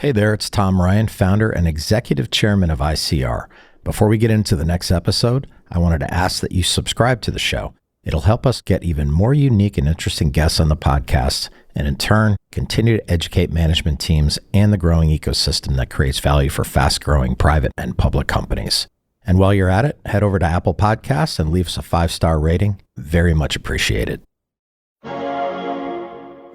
Hey there, it's Tom Ryan, founder and executive chairman of ICR. Before we get into the next episode, I wanted to ask that you subscribe to the show. It'll help us get even more unique and interesting guests on the podcast, and in turn, continue to educate management teams and the growing ecosystem that creates value for fast-growing private and public companies. And while you're at it, head over to Apple Podcasts and leave us a 5-star rating. Very much appreciated.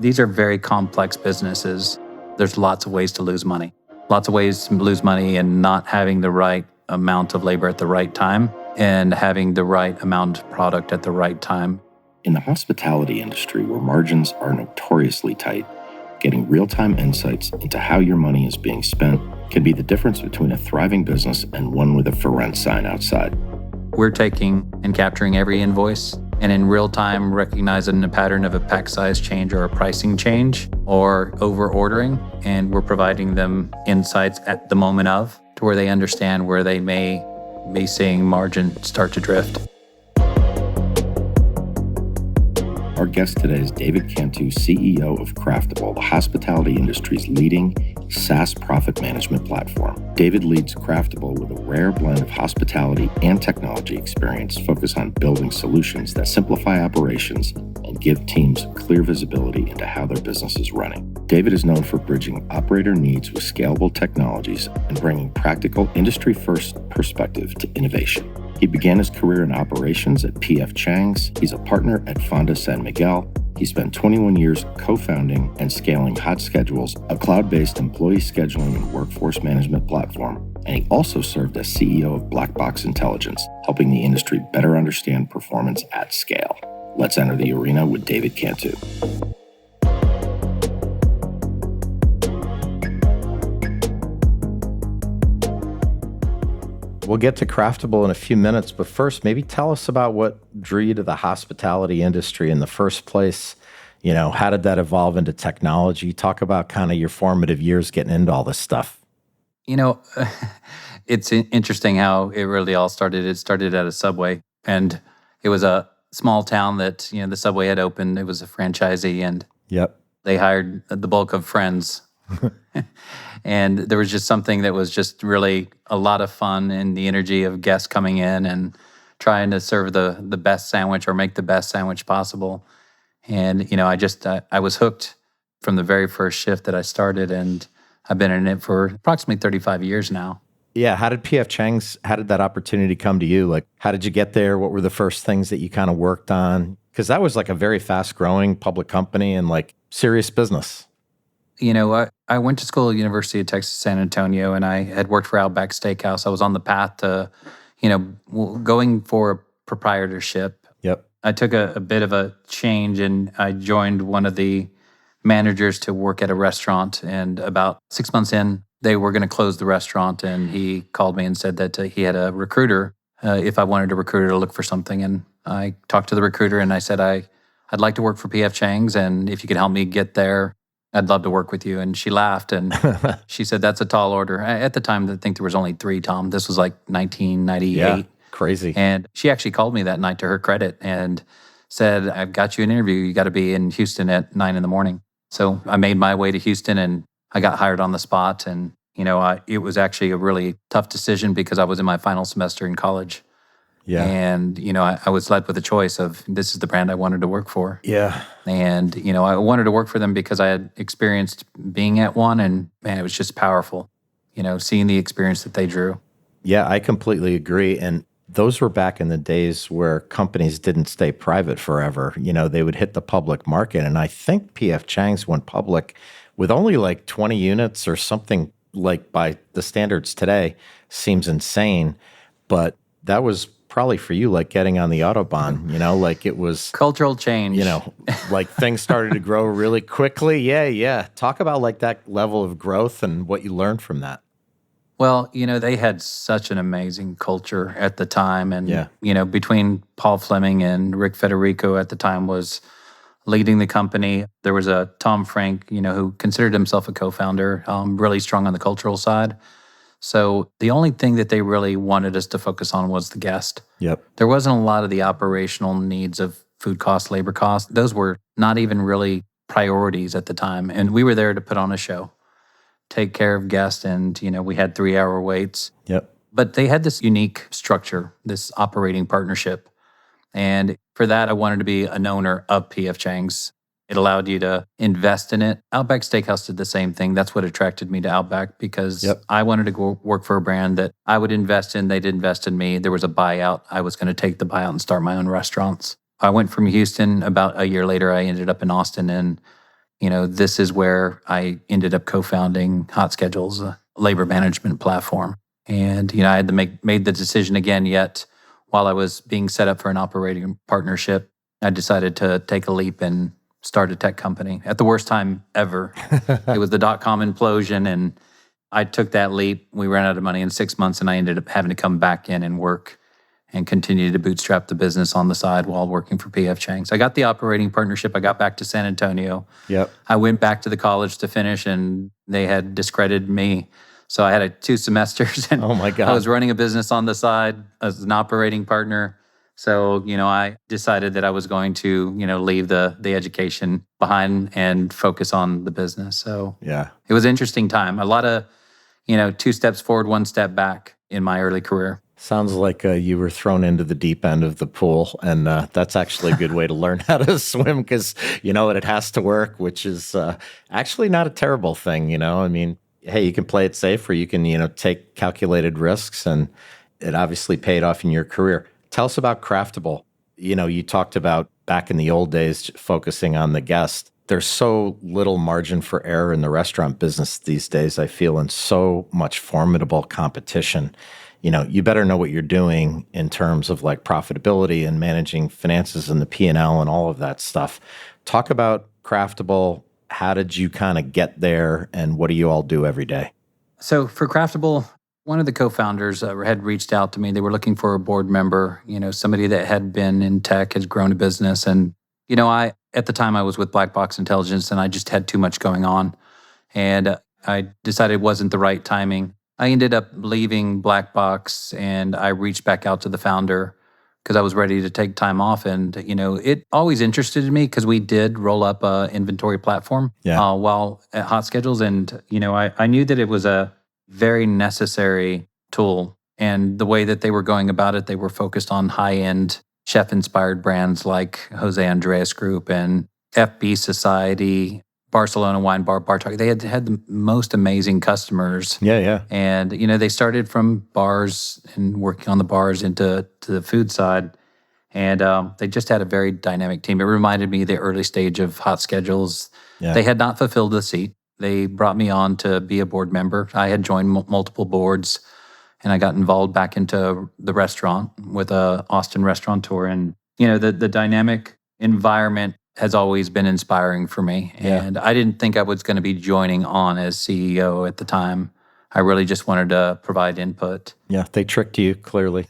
These are very complex businesses. There's lots of ways to lose money. Lots of ways to lose money and not having the right amount of labor at the right time and having the right amount of product at the right time. In the hospitality industry, where margins are notoriously tight, getting real-time insights into how your money is being spent can be the difference between a thriving business and one with a for rent sign outside. We're taking and capturing every invoice and in real time recognizing a pattern of a pack size change or a pricing change or over ordering, and we're providing them insights at the moment of to where they understand where they may be seeing margin start to drift. Our guest today is David Cantu, CEO of Craftable, the hospitality industry's leading SaaS profit management platform. David leads Craftable with a rare blend of hospitality and technology experience focused on building solutions that simplify operations and give teams clear visibility into how their business is running. David is known for bridging operator needs with scalable technologies and bringing practical, industry-first perspective to innovation. He began his career in operations at P.F. Chang's. He's a partner at Fonda San Miguel. He spent 21 years co-founding and scaling HotSchedules, a cloud-based employee scheduling and workforce management platform. And he also served as CEO of Black Box Intelligence, helping the industry better understand performance at scale. Let's enter the arena with David Cantu. We'll get to Craftable in a few minutes, but first, maybe tell us about what drew you to the hospitality industry in the first place. You know, how did that evolve into technology? Talk about kind of your formative years getting into all this stuff. You know, it's interesting how it really all started. It started at a Subway, and it was a small town that, you know, the Subway had opened. It was a franchisee, and they hired the bulk of friends. And there was just something that was just really a lot of fun in the energy of guests coming in and trying to serve the best sandwich or make the best sandwich possible. And, you know, I was hooked from the very first shift that I started, and I've been in it for approximately 35 years now. Yeah. How did that opportunity come to you? Like, how did you get there? What were the first things that you kind of worked on? Because that was like a very fast growing public company and like serious business. You know, I went to school at University of Texas, San Antonio, and I had worked for Outback Steakhouse. I was on the path to, you know, going for a proprietorship. Yep. I took a bit of a change, and I joined one of the managers to work at a restaurant. And about 6 months in, they were going to close the restaurant, and he called me and said that he had a recruiter, if I wanted a recruiter to look for something. And I talked to the recruiter, and I said, I'd like to work for P.F. Chang's, and if you could help me get there, I'd love to work with you. And she laughed, and she said, that's a tall order. At the time, I think there was only 3, Tom. This was like 1998. Yeah, crazy. And she actually called me that night, to her credit, and said, I've got you an interview. You got to be in Houston at 9 a.m. So I made my way to Houston, and I got hired on the spot. And, you know, it was actually a really tough decision because I was in my final semester in college. Yeah. And, you know, I was led with a choice of this is the brand I wanted to work for. Yeah. And, you know, I wanted to work for them because I had experienced being at one, and man, it was just powerful, you know, seeing the experience that they drew. Yeah, I completely agree. And those were back in the days where companies didn't stay private forever. You know, they would hit the public market. And I think P.F. Chang's went public with only like 20 units or something, like by the standards today. Seems insane. But that was probably for you like getting on the Autobahn, you know, like it was cultural change, you know, like things started to grow really quickly. Yeah. Talk about like that level of growth and what you learned from that. Well, you know, they had such an amazing culture at the time. And, yeah. you know, between Paul Fleming and Rick Federico at the time was leading the company. There was a Tom Frank, you know, who considered himself a co-founder, really strong on the cultural side. So the only thing that they really wanted us to focus on was the guest. Yep. There wasn't a lot of the operational needs of food costs, labor costs. Those were not even really priorities at the time. And we were there to put on a show. take care of guests, and we had 3-hour waits. Yep. But they had this unique structure, this operating partnership. And for that, I wanted to be an owner of PF Chang's. It allowed you to invest in it. Outback Steakhouse did the same thing. That's what attracted me to Outback, because I wanted to go work for a brand that I would invest in. They'd invest in me. There was a buyout. I was going to take the buyout and start my own restaurants. I went from Houston. About a year later, I ended up in Austin. And, this is where I ended up co-founding HotSchedules, a labor management platform. And, I had to made the decision again, yet while I was being set up for an operating partnership, I decided to take a leap and start a tech company at the worst time ever. It was the dot-com implosion, and I took that leap. We ran out of money in 6 months, and I ended up having to come back in and work and continue to bootstrap the business on the side while working for PF Chang's. I got the operating partnership. I got back to San Antonio. Yep. I went back to the college to finish, and they had discredited me. So I had 2 semesters, and Oh my God. I was running a business on the side as an operating partner. So, I decided that I was going to, leave the education behind and focus on the business. So Yeah. it was an interesting time. A lot of, 2 steps forward, 1 step back in my early career. Sounds like you were thrown into the deep end of the pool, and that's actually a good way to learn how to swim, because you know that it has to work, which is actually not a terrible thing. I mean, hey, you can play it safe, or you can, take calculated risks, and it obviously paid off in your career. Tell us about Craftable. You talked about back in the old days focusing on the guest. There's so little margin for error in the restaurant business these days, I feel, and so much formidable competition. You better know what you're doing in terms of like profitability and managing finances and the P&L and all of that stuff. Talk about Craftable. How did you kind of get there, and what do you all do every day? So for Craftable, one of the co-founders had reached out to me. They were looking for a board member, somebody that had been in tech, had grown a business. And, at the time I was with Black Box Intelligence, and I just had too much going on. And I decided it wasn't the right timing. I ended up leaving Black Box, and I reached back out to the founder because I was ready to take time off. And, it always interested me because we did roll up an inventory platform while at HotSchedules. And, I knew that it was a very necessary tool. And the way that they were going about it, they were focused on high-end chef-inspired brands like Jose Andres Group and FB Society, Barcelona Wine Bar, Bartok. They had the most amazing customers. Yeah. And, they started from bars and working on the bars into the food side. And they just had a very dynamic team. It reminded me of the early stage of HotSchedules. Yeah. They had not fulfilled the seat. They brought me on to be a board member. I had joined multiple boards, and I got involved back into the restaurant with a Austin restaurateur. And, the dynamic environment has always been inspiring for me. Yeah. And I didn't think I was going to be joining on as CEO at the time. I really just wanted to provide input. Yeah, they tricked you, clearly.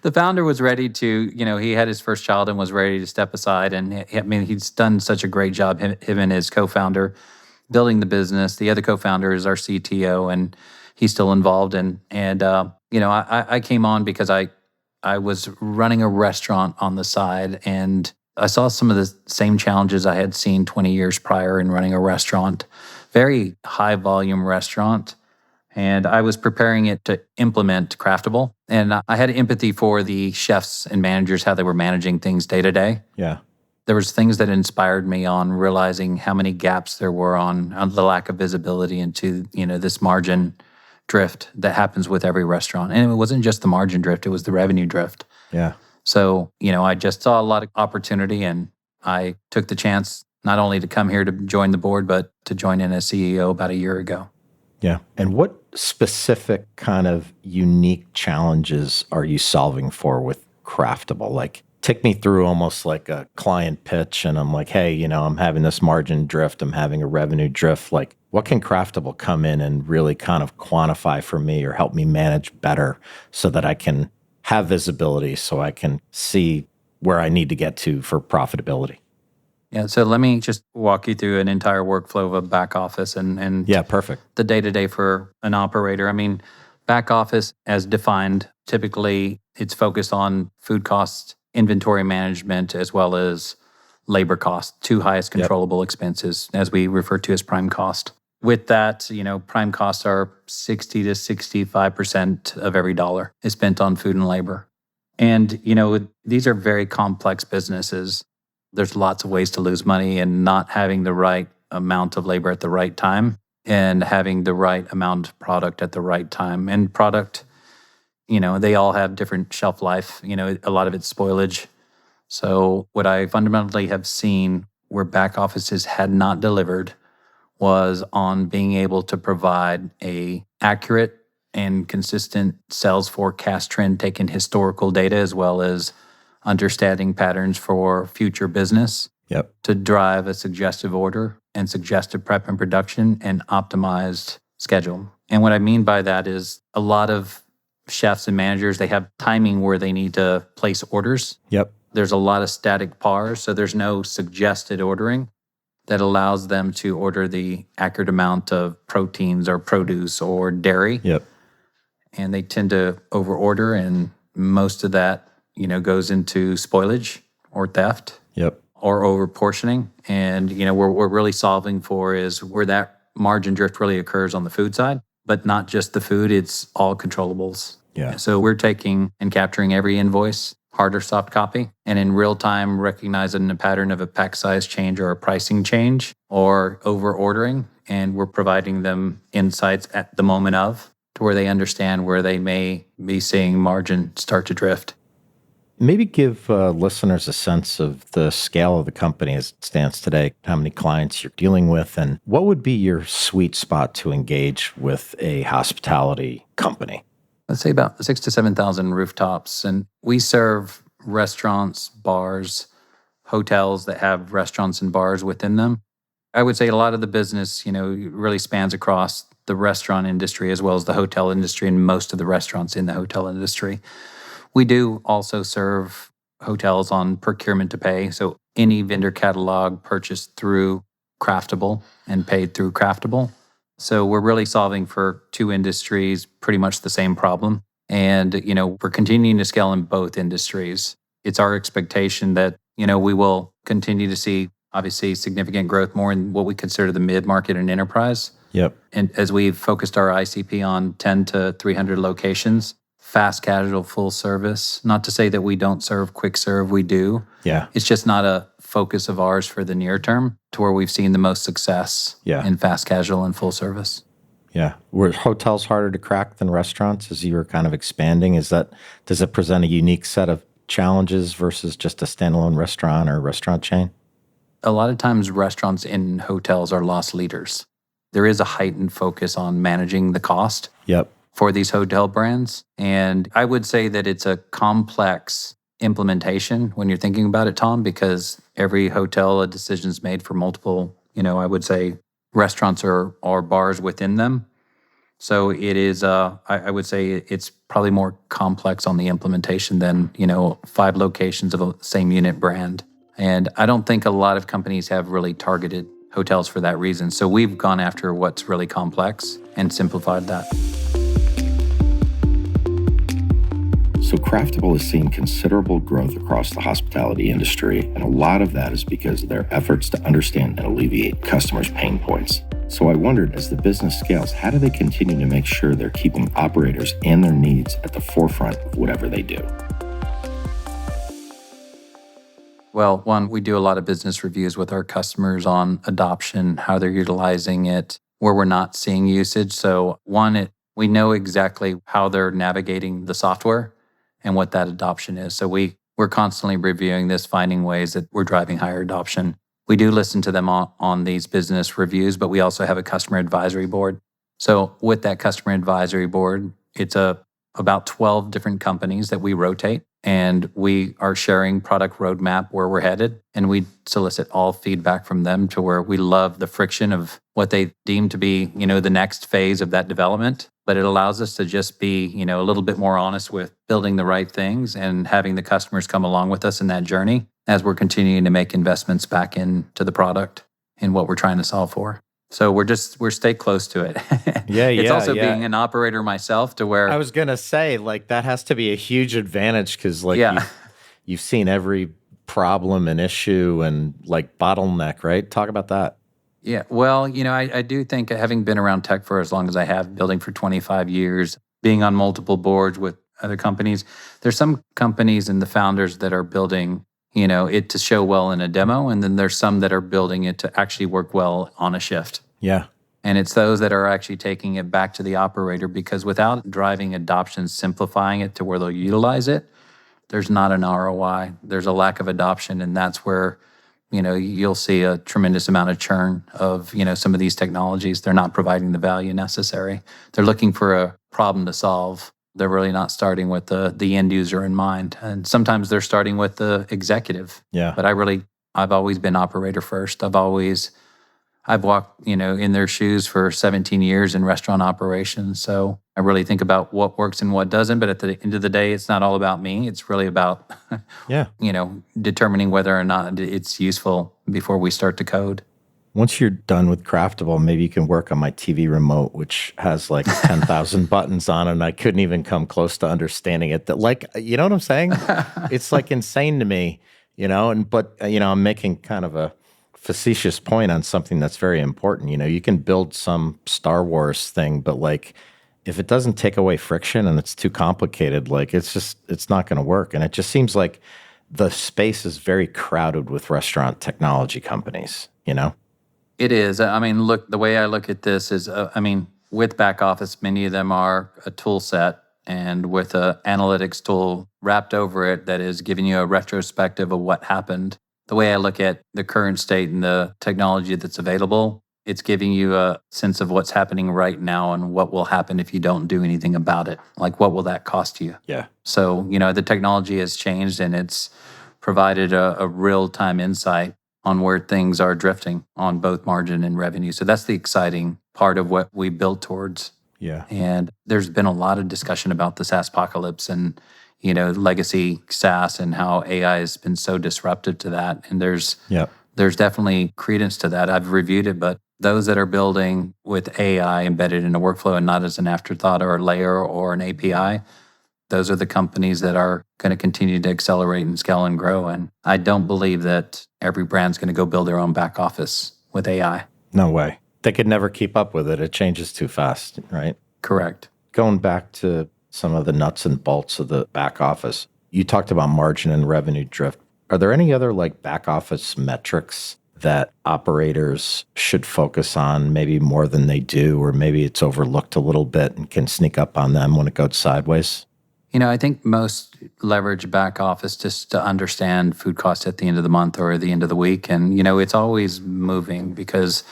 The founder was ready to, he had his first child and was ready to step aside. And he's done such a great job, him and his co-founder, building the business. The other co-founder is our CTO, and he's still involved. And I came on because I was running a restaurant on the side, and I saw some of the same challenges I had seen 20 years prior in running a restaurant, very high volume restaurant. And I was preparing it to implement Craftable. And I had empathy for the chefs and managers, how they were managing things day to day. Yeah. There was things that inspired me on realizing how many gaps there were on the lack of visibility into, this margin drift that happens with every restaurant. And it wasn't just the margin drift, it was the revenue drift. Yeah. So, I just saw a lot of opportunity, and I took the chance not only to come here to join the board, but to join in as CEO about a year ago. Yeah. And what specific kind of unique challenges are you solving for with Craftable? Like, take me through almost like a client pitch, and I'm like, hey, I'm having this margin drift, I'm having a revenue drift. Like, what can Craftable come in and really kind of quantify for me or help me manage better so that I can have visibility, so I can see where I need to get to for profitability? Yeah, so let me just walk you through an entire workflow of a back office and Yeah, perfect. the day-to-day for an operator. I mean, back office as defined, typically it's focused on food costs, inventory management, as well as labor cost, two highest controllable expenses, as we refer to as prime cost. With that, prime costs are 60 to 65% of every dollar is spent on food and labor. And, these are very complex businesses. There's lots of ways to lose money, and not having the right amount of labor at the right time and having the right amount of product at the right time. And product, they all have different shelf life. A lot of it's spoilage. So what I fundamentally have seen where back offices had not delivered was on being able to provide a accurate and consistent sales forecast trend, taking historical data as well as understanding patterns for future business to drive a suggestive order and suggestive prep and production and optimized schedule. And what I mean by that is a lot of chefs and managers, they have timing where they need to place orders. There's a lot of static pars, so there's no suggested ordering that allows them to order the accurate amount of proteins or produce or dairy. And they tend to overorder, and most of that, goes into spoilage or theft or overportioning. And, what we're really solving for is where that margin drift really occurs on the food side, but not just the food, it's all controllables. So we're taking and capturing every invoice, hard or soft copy, and in real time recognizing the pattern of a pack size change or a pricing change or over ordering. And we're providing them insights at the moment of to where they understand where they may be seeing margin start to drift. Maybe give listeners a sense of the scale of the company as it stands today, how many clients you're dealing with, and what would be your sweet spot to engage with a hospitality company? Let's say about 6,000 to 7,000 rooftops. And we serve restaurants, bars, hotels that have restaurants and bars within them. I would say a lot of the business, really spans across the restaurant industry as well as the hotel industry and most of the restaurants in the hotel industry. We do also serve hotels on procurement to pay. So any vendor catalog purchased through Craftable and paid through Craftable. So we're really solving for two industries, pretty much the same problem. And, we're continuing to scale in both industries. It's our expectation that, we will continue to see, obviously, significant growth more in what we consider the mid-market and enterprise. And as we've focused our ICP on 10 to 300 locations, fast casual, full service, not to say that we don't serve quick serve, we do. It's just not a focus of ours for the near term to where we've seen the most success in fast casual and full service. Were hotels harder to crack than restaurants as you were kind of expanding? Does it present a unique set of challenges versus just a standalone restaurant or restaurant chain? A lot of times restaurants in hotels are loss leaders. There is a heightened focus on managing the cost for these hotel brands. And I would say that it's a complex implementation when you're thinking about it, Tom, because every hotel, a decision is made for multiple, I would say, restaurants or bars within them. So it is, I would say it's probably more complex on the implementation than, 5 locations of the same unit brand. And I don't think a lot of companies have really targeted hotels for that reason. So we've gone after what's really complex and simplified that. So Craftable has seen considerable growth across the hospitality industry, and a lot of that is because of their efforts to understand and alleviate customers' pain points. So I wondered, as the business scales, how do they continue to make sure they're keeping operators and their needs at the forefront of whatever they do? Well, one, we do a lot of business reviews with our customers on adoption, how they're utilizing it, where we're not seeing usage. So one, we know exactly how they're navigating the software and what that adoption is. So we're constantly reviewing this, finding ways that we're driving higher adoption. We do listen to them on these business reviews, but we also have a customer advisory board. So with that customer advisory board, it's about 12 different companies that we rotate, and we are sharing product roadmap where we're headed, and we solicit all feedback from them to where we love the friction of what they deem to be, the next phase of that development. But it allows us to just be, a little bit more honest with building the right things and having the customers come along with us in that journey as we're continuing to make investments back into the product and what we're trying to solve for. So we're stay close to it. It's also being an operator myself to where... I was going to say, that has to be a huge advantage because, you've seen every problem and issue and like bottleneck, right? Talk about that. Yeah, well, I do think having been around tech for as long as I have, building for 25 years, being on multiple boards with other companies, there's some companies and the founders that are building, it to show well in a demo, and then there's some that are building it to actually work well on a shift. Yeah. And it's those that are actually taking it back to the operator, because without driving adoption, simplifying it to where they'll utilize it, there's not an ROI. There's a lack of adoption, and that's where you'll see a tremendous amount of churn of, some of these technologies. They're not providing the value necessary. They're looking for a problem to solve. They're really not starting with the end user in mind. And sometimes they're starting with the executive. Yeah. But I've always been operator first. I've walked, in their shoes for 17 years in restaurant operations. So I really think about what works and what doesn't. But at the end of the day, it's not all about me. It's really about, determining whether or not it's useful before we start to code. Once you're done with Craftable, maybe you can work on my TV remote, which has like 10,000 buttons on it, and I couldn't even come close to understanding it. That, like, you know what I'm saying? It's like insane to me, but I'm making kind of a facetious point on something that's very important. You can build some Star Wars thing, but like, if it doesn't take away friction and it's too complicated, like it's not going to work. And it just seems like the space is very crowded with restaurant technology companies, It is. I mean, look, the way I look at this is, with back office, many of them are a tool set and with an analytics tool wrapped over it that is giving you a retrospective of what happened. The way I look at the current state and the technology that's available, it's giving you a sense of what's happening right now and what will happen if you don't do anything about it. Like, what will that cost you? Yeah. So, the technology has changed, and it's provided a real-time insight on where things are drifting on both margin and revenue. So that's the exciting part of what we built towards. Yeah. And there's been a lot of discussion about the SaaS apocalypse and, legacy SaaS and how AI has been so disruptive to that. And there's definitely credence to that. I've reviewed it, but those that are building with AI embedded in a workflow and not as an afterthought or a layer or an API, those are the companies that are going to continue to accelerate and scale and grow. And I don't believe that every brand's going to go build their own back office with AI. No way. They could never keep up with it. It changes too fast, right? Correct. Going back to some of the nuts and bolts of the back office, you talked about margin and revenue drift. Are there any other like back office metrics that operators should focus on, maybe more than they do, or maybe it's overlooked a little bit and can sneak up on them when it goes sideways? I think most leverage back office just to understand food costs at the end of the month or the end of the week. And, it's always moving because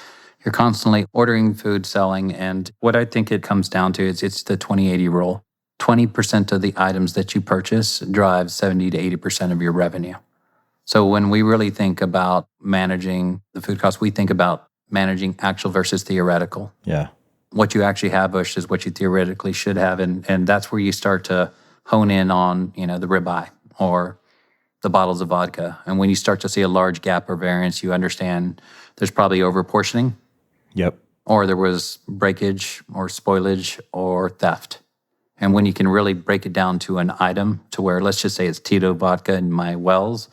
you're constantly ordering food, selling. And what I think it comes down to is it's the 20-80 rule. 20% of the items that you purchase drive 70 to 80% of your revenue. So when we really think about managing the food costs, we think about managing actual versus theoretical. Yeah. What you actually have versus what you theoretically should have. And that's where you start to hone in on, the ribeye or the bottles of vodka. And when you start to see a large gap or variance, you understand there's probably overportioning. Yep. Or there was breakage or spoilage or theft. And when you can really break it down to an item to where, let's just say it's Tito vodka in my wells,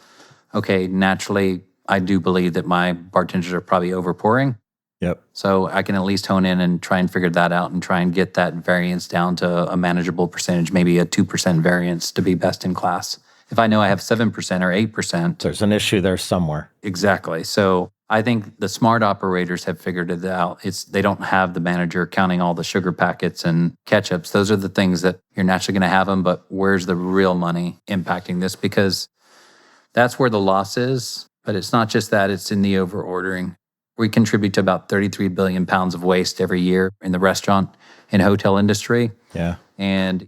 okay, naturally, I do believe that my bartenders are probably overpouring. Yep. So I can at least hone in and try and figure that out and try and get that variance down to a manageable percentage, maybe a 2% variance to be best in class. If I know I have 7% or 8%. There's an issue there somewhere. Exactly. So I think the smart operators have figured it out. They don't have the manager counting all the sugar packets and ketchups. Those are the things that you're naturally going to have them, but where's the real money impacting this? Because that's where the loss is. But it's not just that, it's in the over-ordering. We contribute to about 33 billion pounds of waste every year in the restaurant and hotel industry. Yeah. And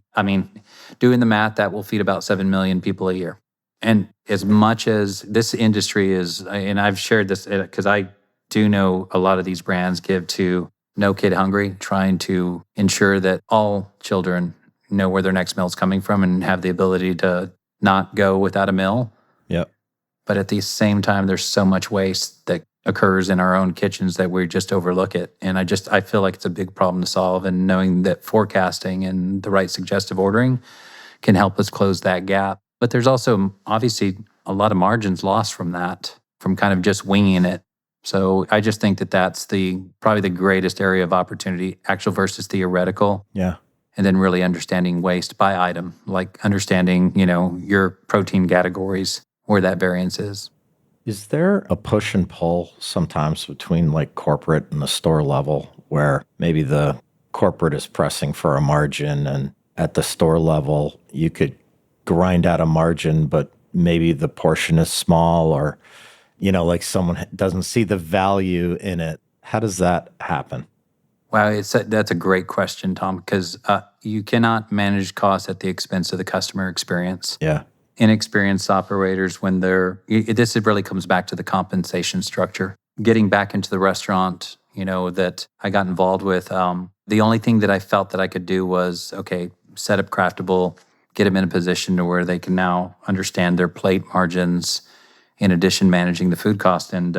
doing the math, that will feed about 7 million people a year. And as much as this industry is, and I've shared this because I do know a lot of these brands give to No Kid Hungry, trying to ensure that all children know where their next meal is coming from and have the ability to not go without a meal. Yep. But at the same time, there's so much waste that occurs in our own kitchens that we just overlook it. And I feel like it's a big problem to solve, and knowing that forecasting and the right suggestive ordering can help us close that gap. But there's also obviously a lot of margins lost from that, from kind of just winging it. So I just think that that's probably the greatest area of opportunity, actual versus theoretical. Yeah. And then really understanding waste by item, like understanding, your protein categories, where that variance is. Is there a push and pull sometimes between like corporate and the store level where maybe the corporate is pressing for a margin and at the store level you could grind out a margin, but maybe the portion is small or, like someone doesn't see the value in it? How does that happen? Wow, that's a great question, Tom, because you cannot manage costs at the expense of the customer experience. Yeah. Inexperienced operators, this really comes back to the compensation structure. Getting back into the restaurant, that I got involved with, the only thing that I felt that I could do was, set up Craftable, get them in a position to where they can now understand their plate margins, in addition managing the food cost. And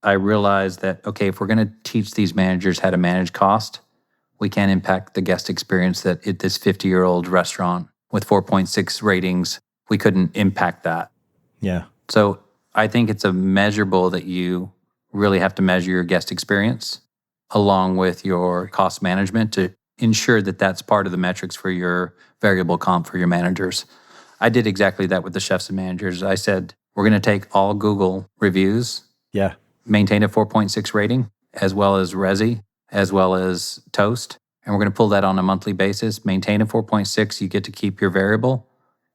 I realized that, if we're going to teach these managers how to manage cost, we can't impact the guest experience that this 50-year-old restaurant with 4.6 ratings, we couldn't impact that. Yeah. So I think it's a measurable that you really have to measure your guest experience along with your cost management to ensure that that's part of the metrics for your variable comp for your managers. I did exactly that with the chefs and managers. I said, we're going to take all Google reviews, Yeah. maintain a 4.6 rating, as well as Resi, as well as Toast. And we're going to pull that on a monthly basis. Maintain a 4.6, you get to keep your variable.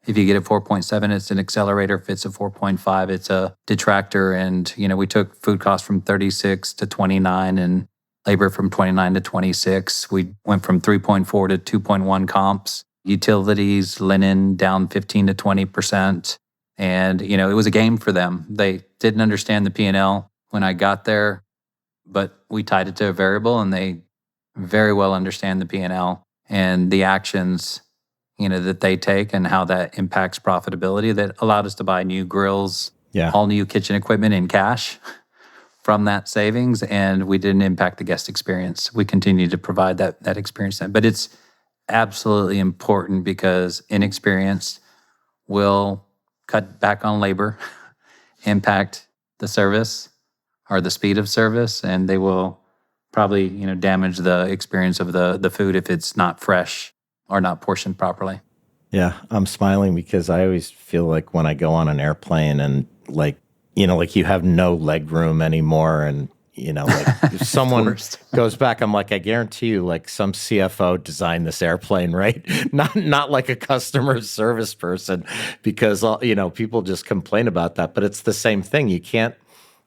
If you get a 4.7, it's an accelerator. If it's a 4.5, it's a detractor. And, we took food costs from 36 to 29 and labor from 29 to 26. We went from 3.4 to 2.1 comps. Utilities, linen down 15 to 20%. And, it was a game for them. They didn't understand the P&L when I got there, but we tied it to a variable and they very well understand the P&L and the actions that they take and how that impacts profitability that allowed us to buy new grills, all new kitchen equipment in cash from that savings. And we didn't impact the guest experience. We continue to provide that experience. But it's absolutely important because inexperienced will cut back on labor, impact the service or the speed of service, and they will probably, damage the experience of the food if it's not fresh or not portioned properly. Yeah, I'm smiling because I always feel like when I go on an airplane and like you have no leg room anymore and, if someone goes back, I'm like, I guarantee you like some CFO designed this airplane, right? Not like a customer service person because, people just complain about that, but it's the same thing. You can't,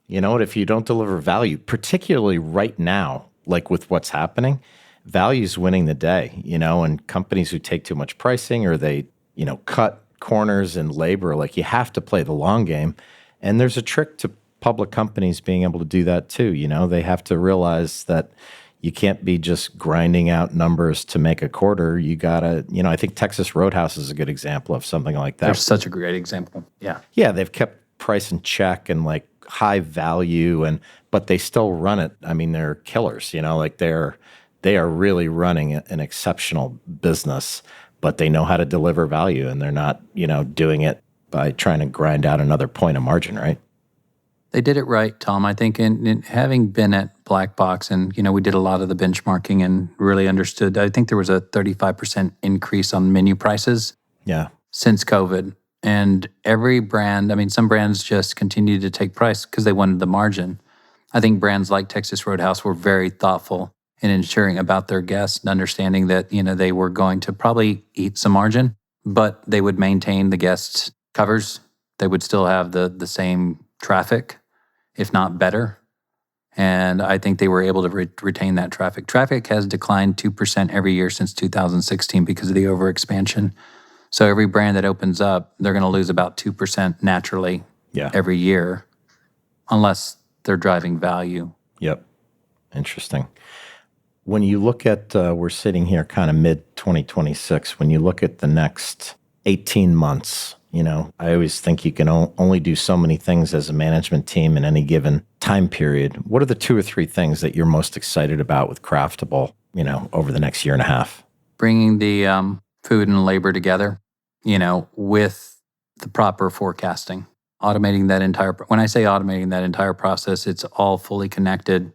if you don't deliver value, particularly right now, like with what's happening, value's winning the day, and companies who take too much pricing or they, cut corners in labor, like you have to play the long game. And there's a trick to public companies being able to do that too. They have to realize that you can't be just grinding out numbers to make a quarter. You gotta, I think Texas Roadhouse is a good example of something like that. They're such a great example. Yeah. Yeah, they've kept price in check and like high value but they still run it. I mean, they're killers, like they are really running an exceptional business, but they know how to deliver value and they're not, doing it by trying to grind out another point of margin, right? They did it right, Tom. I think in having been at Black Box and, we did a lot of the benchmarking and really understood, I think there was a 35% increase on menu prices since COVID. And every brand, some brands just continued to take price because they wanted the margin. I think brands like Texas Roadhouse were very thoughtful in ensuring about their guests and understanding that, they were going to probably eat some margin, but they would maintain the guests' covers. They would still have the same traffic, if not better. And I think they were able to retain that traffic. Traffic has declined 2% every year since 2016 because of the overexpansion. So every brand that opens up, they're going to lose about 2% naturally every year, unless they're driving value. Yep. Interesting. When you look at, we're sitting here kind of mid-2026, when you look at the next 18 months, I always think you can only do so many things as a management team in any given time period. What are the 2 or 3 things that you're most excited about with Craftable, over the next year and a half? Bringing the food and labor together, with the proper forecasting. automating that when I say automating that entire process, it's all fully connected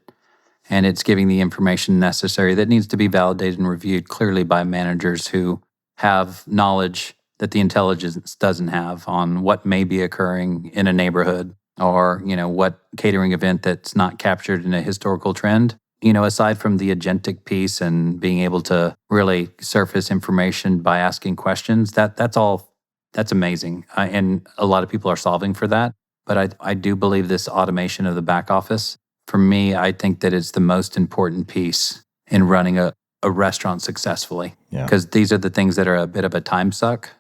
and it's giving the information necessary that needs to be validated and reviewed clearly by managers who have knowledge that the intelligence doesn't have on what may be occurring in a neighborhood or, what catering event that's not captured in a historical trend. Aside from the agentic piece and being able to really surface information by asking questions, that's amazing. And a lot of people are solving for that. But I do believe this automation of the back office, for me, I think that it's the most important piece in running a restaurant successfully. Because these are the things that are a bit of a time suck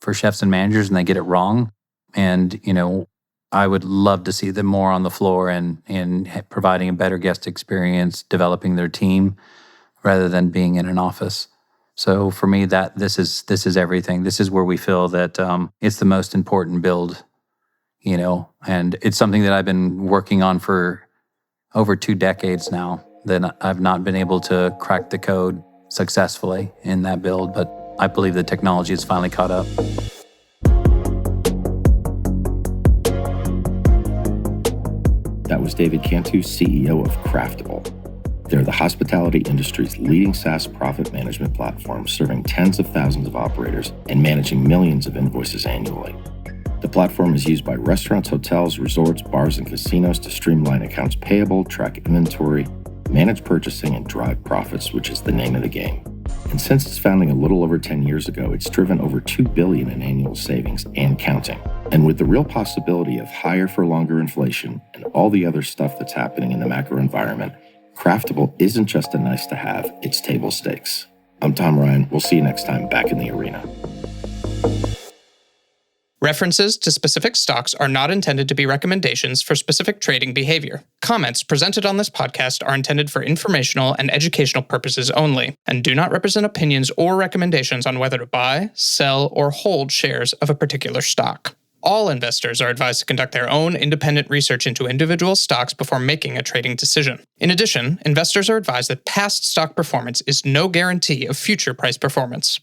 for chefs and managers, and they get it wrong. And, I would love to see them more on the floor and providing a better guest experience, developing their team rather than being in an office. So for me, this is everything. This is where we feel that it's the most important build, and it's something that I've been working on for over 2 decades now, that I've not been able to crack the code successfully in that build, but I believe the technology has finally caught up. That was David Cantu, CEO of Craftable. They're the hospitality industry's leading SaaS profit management platform, serving tens of thousands of operators and managing millions of invoices annually. The platform is used by restaurants, hotels, resorts, bars, and casinos to streamline accounts payable, track inventory, manage purchasing, and drive profits, which is the name of the game. And since its founding a little over 10 years ago, it's driven over $2 billion in annual savings and counting. And with the real possibility of higher for longer inflation and all the other stuff that's happening in the macro environment, Craftable isn't just a nice to have, it's table stakes. I'm Tom Ryan. We'll see you next time back in the arena. References to specific stocks are not intended to be recommendations for specific trading behavior. Comments presented on this podcast are intended for informational and educational purposes only, and do not represent opinions or recommendations on whether to buy, sell, or hold shares of a particular stock. All investors are advised to conduct their own independent research into individual stocks before making a trading decision. In addition, investors are advised that past stock performance is no guarantee of future price performance.